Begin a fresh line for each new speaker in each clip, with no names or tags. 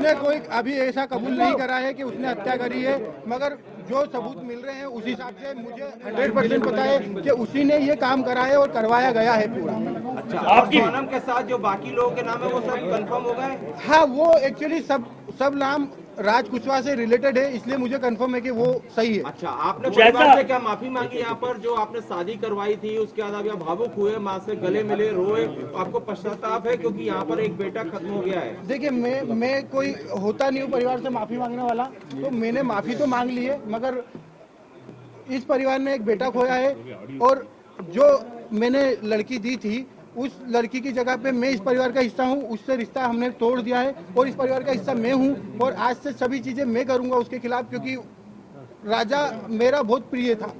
उसने कोई अभी ऐसा कबूल नहीं करा है कि उसने हत्या करी है, मगर जो सबूत मिल रहे हैं उस हिसाब से मुझे 100% पता है कि उसी ने ये काम करा है और करवाया गया है पूरा।
अच्छा, आपकी सोनम के साथ जो बाकी लोगों के नाम है वो सब कंफर्म हो गए?
हाँ, वो एक्चुअली सब नाम राज कुशवाहा से रिलेटेड है, इसलिए मुझे कंफर्म है कि वो सही है।
अच्छा, आपने परिवार से क्या माफी मांगी यहाँ पर जो आपने शादी करवाई थी, उसके बाद आप यहाँ भावुक हुए, माँ से गले मिले, रोए, आपको पश्चाताप है क्योंकि यहाँ पर एक बेटा खत्म हो गया है?
देखिए, मैं कोई होता नहीं हूँ परिवार से माफी मांगने वाला, तो मैंने माफी तो मांग ली है, मगर इस परिवार ने एक बेटा खोया है और जो मैंने लड़की दी थी उस लड़की की जगह पे मैं इस परिवार का हिस्सा हूँ, उससे रिश्ता हमने तोड़ दिया है और इस परिवार का हिस्सा मैं हूँ और आज से सभी चीजें मैं करूंगा उसके खिलाफ, क्योंकि राजा मेरा बहुत प्रिय था।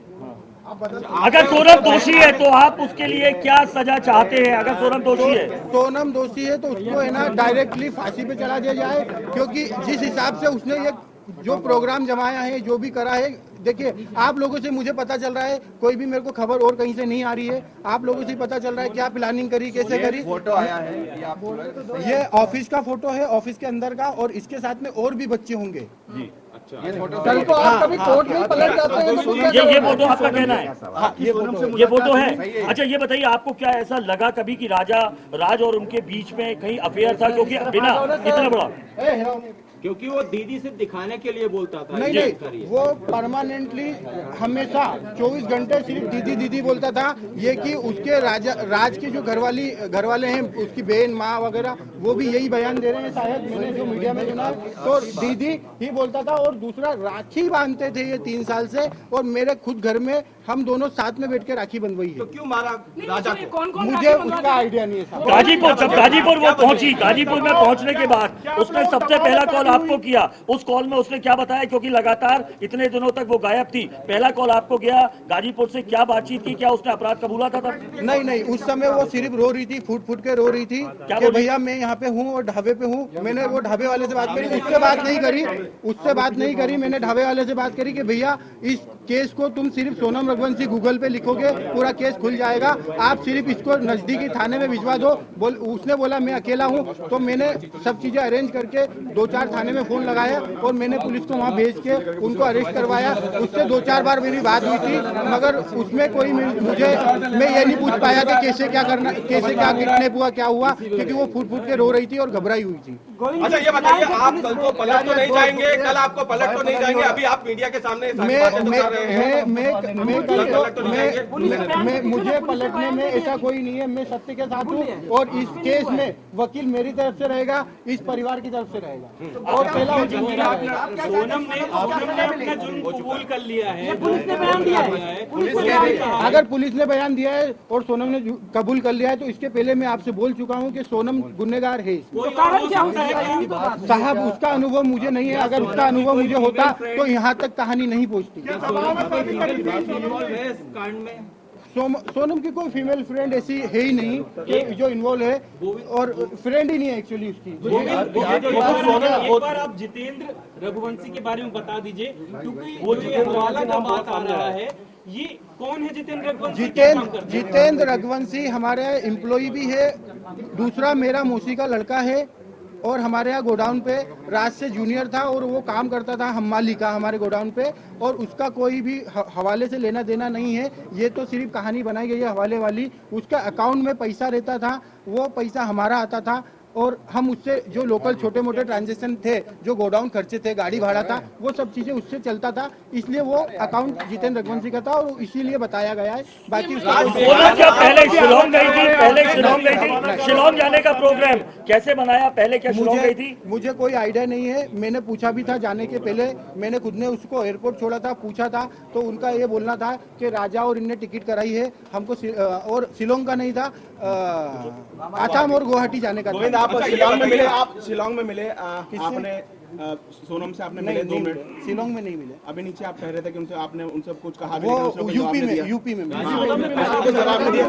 अगर सोनम दोषी है तो आप उसके लिए क्या सजा चाहते हैं? अगर सोनम दोषी है,
सोनम दोषी है तो उसको है ना डायरेक्टली फांसी पे चढ़ा दिया जाए, क्योंकि जिस हिसाब से उसने ये जो प्रोग्राम जमाया है, जो भी करा है, देखिए आप लोगों से मुझे पता चल रहा है, कोई भी मेरे को खबर और कहीं से नहीं आ रही है, आप लोगों से पता चल रहा है क्या प्लानिंग करी, कैसे करी।
फोटो आया है
ये ऑफिस का फोटो है, ऑफिस के अंदर का, और इसके साथ में और भी बच्चे होंगे।
अच्छा, ये फोटो
कल को आप कभी कोर्ट में पलट जाते हैं,
ये फोटो आपका कहना है? ये फोटो है। अच्छा, ये बताइए आपको क्या ऐसा लगा कभी कि राज और उनके बीच में कहीं अफेयर था? क्योंकि बिना इतना बड़ा,
क्योंकि वो दीदी सिर्फ दिखाने के लिए बोलता था।
नहीं, वो परमानेंटली हमेशा 24 घंटे सिर्फ दीदी दीदी बोलता था। ये कि उसके राज के जो घर वाले हैं, उसकी बहन माँ वगैरह, वो भी यही बयान दे रहे हैं, शायद मैंने जो मीडिया में सुना है, तो दीदी ही बोलता था। और दूसरा, राखी बांधते थे ये 3 साल से, और मेरे खुद घर में हम दोनों साथ में बैठ के राखी बंधवाई है।
तो क्यों मारा राजा को?
मुझे उसका आइडिया नहीं है।
गाजीपुर वो पहुंची, गाजीपुर में पहुंचने के बाद उसने सबसे पहला कॉल आपको किया। उस कॉल में उसने क्या बताया? क्योंकि लगातार इतने दिनों तक वो गायब थी, पहला कॉल आपको गया, गाजीपुर से क्या बातचीत की? क्या उसने अपराध कबूला था तब?
नहीं, उस समय वो सिर्फ रो रही थी, फूट के रो रही थी कि भैया मैं यहाँ पे हूँ और ढाबे पे हूँ। मैंने वो ढाबे वाले से बात करी, उससे बात नहीं करी, मैंने ढाबे वाले से बात करी कि भैया इस केस को तुम सिर्फ सोनम रघुवंशी गूगल पे लिखोगे, पूरा केस खुल जाएगा, आप सिर्फ इसको नजदीकी थाने में भिजवा दो। उसने बोला मैं अकेला हूँ, तो मैंने सब चीजें अरेंज करके 2-4 थाने में फोन लगाया और मैंने पुलिस को वहाँ भेज के उनको अरेस्ट करवाया। उससे 2-4 बार मेरी बात हुई थी, मगर उसमें कोई मैं ये नहीं पूछ पाया कि कैसे क्या किडनैप हुआ, क्या हुआ, क्योंकि वो फूट के रो रही थी और घबराई हुई थी।
अच्छा, ये बताइए, आप कल को पलट तो नहीं जाएंगे? कल आपको पलट तो नहीं जाएंगे? अभी आप मीडिया के सामने
मुझे पलटने में ऐसा कोई नहीं है। मैं सत्य के साथ हूँ और इस केस में वकील मेरी तरफ से रहेगा, इस परिवार की तरफ से रहेगा। और पहला
सोनम ने अपना जुर्म कबूल कर लिया है, पुलिस ने बयान दिया है।
अगर पुलिस ने बयान दिया है और सोनम ने कबूल कर लिया है, तो इसके पहले मैं आपसे बोल चुका हूँ कि सोनम गुनहगार है। साहब, उसका अनुभव मुझे नहीं है, अगर उसका अनुभव मुझे होता तो यहाँ तक कहानी नहीं पहुँचती। सोनम की कोई फीमेल फ्रेंड ऐसी है ही नहीं कि जो इन्वॉल्व है, और फ्रेंड ही नहीं है एक्चुअली उसकी।
एक बार आप जितेंद्र रघुवंशी के बारे में बता दीजिए, क्योंकि वो जो हवाला का बात आ रहा है, ये कौन है जितेंद्र रघुवंशी?
जितेंद्र रघुवंशी हमारे एम्प्लॉय भी है, दूसरा मेरा मौसी का लड़का है, और हमारे यहाँ गोडाउन पे राज से जूनियर था और वो काम करता था हमाली का हमारे गोडाउन पे, और उसका कोई भी हवाले से लेना देना नहीं है। ये तो सिर्फ कहानी बनाई गई है हवाले वाली। उसका अकाउंट में पैसा रहता था, वो पैसा हमारा आता था, और हम उससे जो लोकल छोटे मोटे ट्रांजेक्शन थे, जो गोडाउन खर्चे थे, गाड़ी भाड़ा था, वो सब चीजें उससे चलता था, इसलिए वो अकाउंट जितेंद्र रघुवंशी का था और इसीलिए बताया गया है। बाकी
पहले शिलोंग गई थी, शिलोंग जाने का प्रोग्राम कैसे बनाया? पहले क्या शिलोंग गई थी?
मुझे कोई आइडिया नहीं है। मैंने पूछा भी था जाने के पहले, मैंने खुद ने उसको एयरपोर्ट छोड़ा था, पूछा था, तो उनका ये बोलना था कि राजा और इनने टिकट कराई है हमको, और शिलोंग का नहीं था, आसाम और गुवाहाटी जाने का था।
आप शिलोंग में मिले, आपने
सोनम से आपने
नहीं
मिले 2
नहीं
मिनट?
मिले, शिलोंग में नहीं मिले।
अभी नीचे आप कह रहे थे कि उनसे आपने उनसे कुछ कहा भी नहीं,
वो
उनसे कोई जवाब
यूपी
नहीं
में
दिया।
यूपी में मिले।
जवाब नहीं दिया।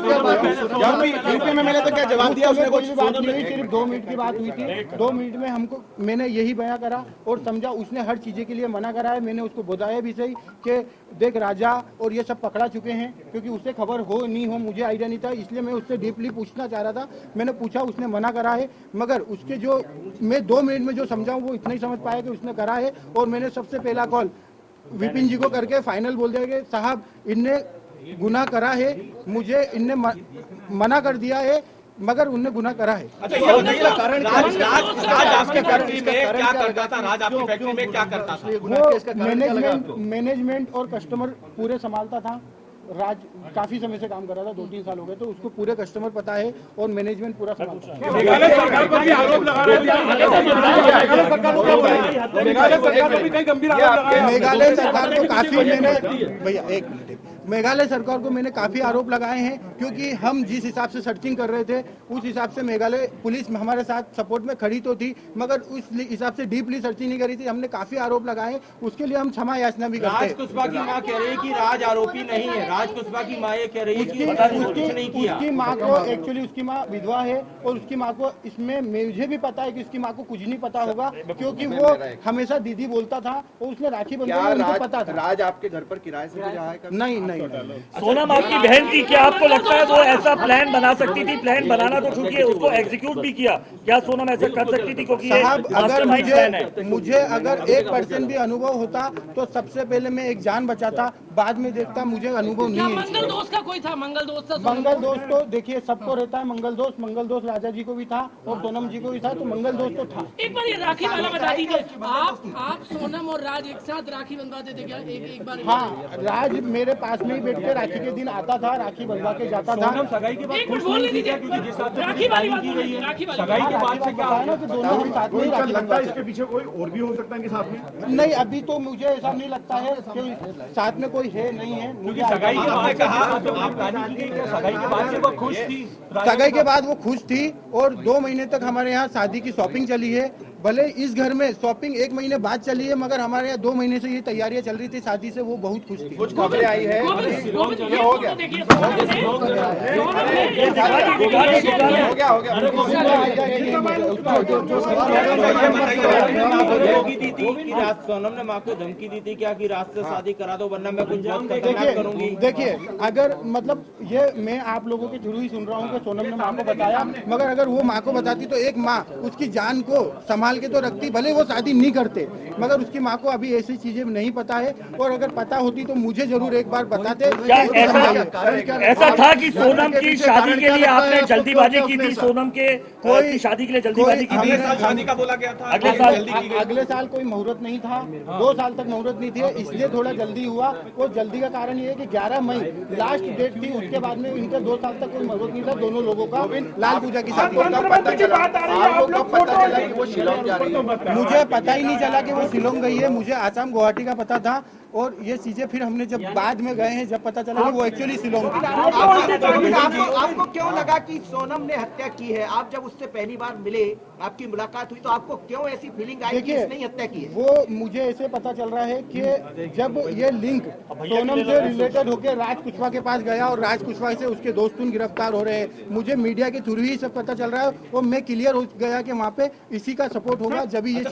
यूपी में मिले तो क्या जवाब दिया उसने?
कोई भी बात नहीं हुई, सिर्फ 2 मिनट की बात हुई थी। 2 मिनट में हमको मैंने यही बयां करा और समझा, उसने हर चीजें के लिए मना करा है। मैंने उसको बताया भी सही कि देख राजा और ये सब पकड़ा चुके हैं, क्योंकि उससे खबर हो नहीं हो मुझे आइडिया नहीं था, इसलिए मैं उससे डीपली पूछना चाह रहा था। मैंने पूछा, उसने मना करा है, मगर उसके जो मैं 2 मिनट में जो समझाऊं वो इतना ही समझ पाया कि उसने करा है। और मैंने सबसे पहला कॉल विपिन जी को करके फाइनल बोल दिया कि साहब इनने गुनाह करा है, मुझे इनने मना कर दिया है, मगर उनने गुनाह करा है।
अच्छा, ये बताइए कारण क्या? राज आपकी फैक्ट्री में क्या करता था? राज आपकी फैक्ट्री में क्या करता था?
वो मैनेजमेंट और कस्टमर पूरे संभालता था। राज काफी समय से काम कर रहा था, 2-3 साल हो गए, तो उसको पूरे कस्टमर पता है और मैनेजमेंट पूरा संभालता है।
मेघालय सरकार पर भी आरोप लगा रहे हैं। मेघालय सरकार को क्या बोला? मेघालय सरकार पर भी कई गंभीर आरोप लगा रहे हैं।
मेघालय सरकार को काफी मैंने भैया एक मिनट, मेघालय सरकार को मैंने काफी आरोप लगाए हैं, क्योंकि हम जिस हिसाब से सर्चिंग कर रहे थे उस हिसाब से मेघालय पुलिस हमारे साथ सपोर्ट में खड़ी तो थी, मगर उस हिसाब से डीपली सर्चिंग नहीं करी थी। हमने काफी आरोप लगाए, उसके लिए हम क्षमा याचना भी करते
राज
हैं।
कुशवाहा की मां कह रही है कि राज आरोपी नहीं है। राज कुशवाहा की मां ये कह रही है कि उसने कुछ नहीं किया।
उसकी माँ को एक्चुअली उसकी माँ विधवा है, और उसकी माँ को इसमें मुझे भी पता है कि उसकी माँ को कुछ नहीं पता होगा, क्योंकि वो हमेशा दीदी बोलता था और उसने राखी बंधन उनको पता था।
राज आपके घर पर किराए से भी रहा है?
नहीं नहीं
सोनम आपकी बहन थी, क्या आपको लगता है वो ऐसा प्लान बना सकती थी? प्लान बनाना तो छूटिए, उसको एग्जीक्यूट भी किया। क्या सोनम ऐसा कर सकती थी? क्योंकि ये
साहब अगर
मास्टरमाइंड प्लान है।
मुझे अगर 1% भी अनुभव होता तो सबसे पहले मैं एक जान बचाता, बाद में देखता। मुझे अनुभव नहीं है।
मंगल दोस्त का कोई था? मंगल दोस्त था?
मंगल दोस्त तो देखिए सबको रहता है। मंगल दोस्त राजा जी को भी था और सोनम जी को भी था, तो मंगल दोस्त तो था।
एक बार ये राखी वाला बता दीजिए, आप सोनम और राज एक साथ राखी बंधवाते थे क्या? एक बार
हाँ, राज मेरे पास में ही बैठ के राखी के दिन आता था, राखी बंधवा के जाता था।
सगाई के बाद
एक मिनट बोलने दीजिए, राखी वाली बात बोलिए, राखी वाली
सगाई के बाद से क्या
है ना कि दोनों हम साथ में ही राखी
लगता है
बंधवाते
इसके पीछे कोई और भी हो सकता है कि साथ में?
हैं। नहीं, अभी तो मुझे ऐसा नहीं लगता है कि साथ में कोई है नहीं है। मुझे
सगाई के बाद कहा आप राजी की गई, सगाई के बाद से वो खुश थी।
सगाई के बाद वो खुश थी और 2 महीने तक हमारे यहाँ शादी की शॉपिंग चली है। भले इस घर में शॉपिंग 1 महीने बाद चली है, मगर हमारे यहाँ 2 महीने से ये तैयारियां चल रही थी शादी से, वो बहुत खुश थी।
कुछ खबरें आई है
हो गया?
धमकी दी थी कि राज सोनम ने मां को धमकी दी थी क्या कि राज से शादी करा दो वरना मैं कुछ बहुत खतरनाक करूंगी।
देखिए अगर मतलब ये मैं आप लोगों के थ्रू ही सुन रहा हूँ कि सोनम ने माँ को बताया, मगर अगर वो माँ को बताती तो एक माँ उसकी जान को संभाल के तो रखती, भले वो शादी नहीं करते, मगर उसकी माँ को अभी ऐसी चीजें नहीं पता है। और अगर पता होती तो मुझे जरूर एक बार बताते।
क्या ऐसा था कि सोनम की शादी के लिए आपने जल्दीबाजी की थी? सोनम के की शादी के लिए जल्दीबाजी की थी?
शादी का बोला गया था
अगले साल कोई मुहूर्त नहीं था, 2 साल तक मुहूर्त नहीं थे, इसलिए थोड़ा जल्दी हुआ। वो जल्दी का कारण ये है कि 11 मई लास्ट डेट थी, उसके बाद में इनका 2 साल तक कोई मुहूर्त नहीं था दोनों लोगों का। लाल पूजा की शादी मुझे पता ही नहीं चला कि वो शिलोंग गई है, मुझे आसाम गुवाहाटी का पता था। और ये चीजें फिर हमने जब बाद में गए हैं जब पता चला कि वो एक्चुअली शिलोंग थी।
आपको क्यों लगा कि सोनम ने हत्या की है? आप जब उससे पहली बार मिले, आपकी मुलाकात हुई, तो आपको क्यों ऐसी फीलिंग आई कि इसने ही हत्या की है?
वो मुझे ऐसे पता चल रहा है कि जब ये लिंक सोनम से रिलेटेड होकर राज कुशवाहा के पास गया और राज कुशवाहा से उसके दोस्त गिरफ्तार हो रहे हैं, मुझे मीडिया के थ्रू ही सब पता चल रहा है। और मैं क्लियर हो गया कि वहाँ पे इसी का सपोर्ट होगा जब ये